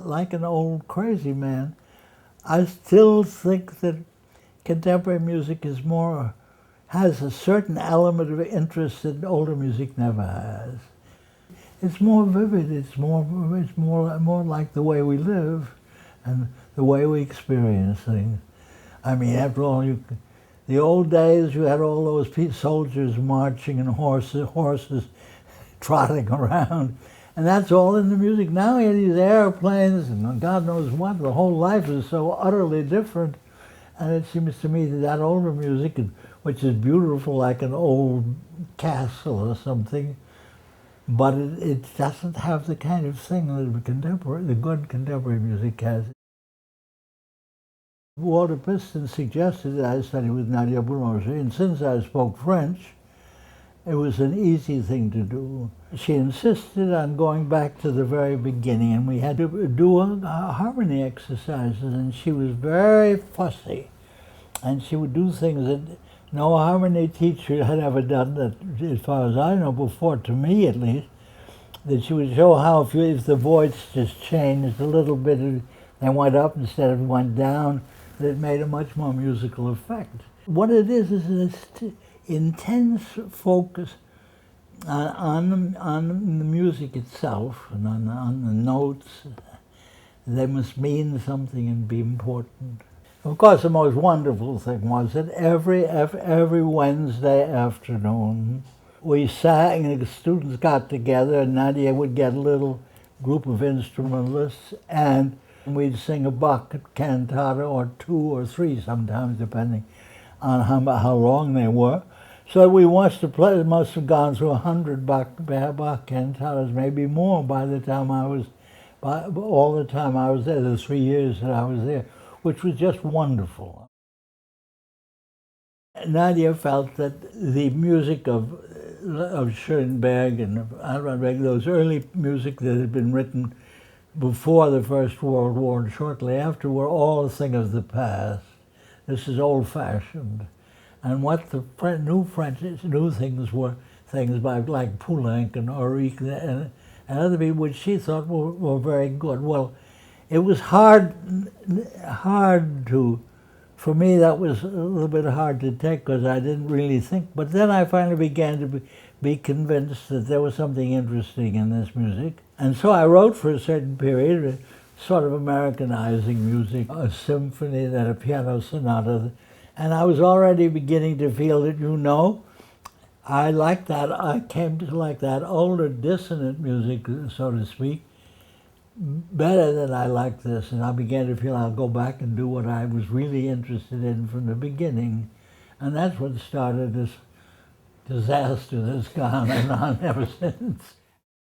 like an old crazy man. I still think that contemporary music has a certain element of interest that older music never has. It's more vivid. It's more like the way we live, and the way we experience things. I mean, after all, the old days, you had all those soldiers marching and horses trotting around, and that's all in the music. Now you have these airplanes and God knows what. The whole life is so utterly different, and it seems to me that older music, which is beautiful like an old castle or something, but it doesn't have the kind of thing that the good contemporary music has. Walter Piston suggested that I study with Nadia Boulanger, and since I spoke French, it was an easy thing to do. She insisted on going back to the very beginning, and we had to do harmony exercises, and she was very fussy. And she would do things that no harmony teacher had ever done, that, as far as I know, before, to me at least, that she would show how if the voice just changed a little bit and went up instead of went down, that it made a much more musical effect. What it is this intense focus on the music itself and on the notes. They must mean something and be important. Of course, the most wonderful thing was that every Wednesday afternoon, we sang, the students got together, and Nadia would get a little group of instrumentalists, and we'd sing a Bach cantata, or two or three sometimes, depending on how long they were. So we must have gone through 100 Bach cantatas, maybe more by all the time I was there, the 3 years that I was there, which was just wonderful. Nadia felt that the music of Schoenberg and of Alban, those early music that had been written before the First World War and shortly after, were all a thing of the past. This is old-fashioned. And what the new things were things like Poulenc and Auric and other people, which she thought were very good. Well, it was hard to, for me that was a little bit hard to take because I didn't really think, but then I finally began to be convinced that there was something interesting in this music. And so I wrote for a certain period, sort of Americanizing music, a symphony, then a piano sonata, and I was already beginning to feel that, I like that. I came to like that older dissonant music, so to speak, better than I like this. And I began to feel I'll go back and do what I was really interested in from the beginning. And that's what started this disaster that's gone on ever since.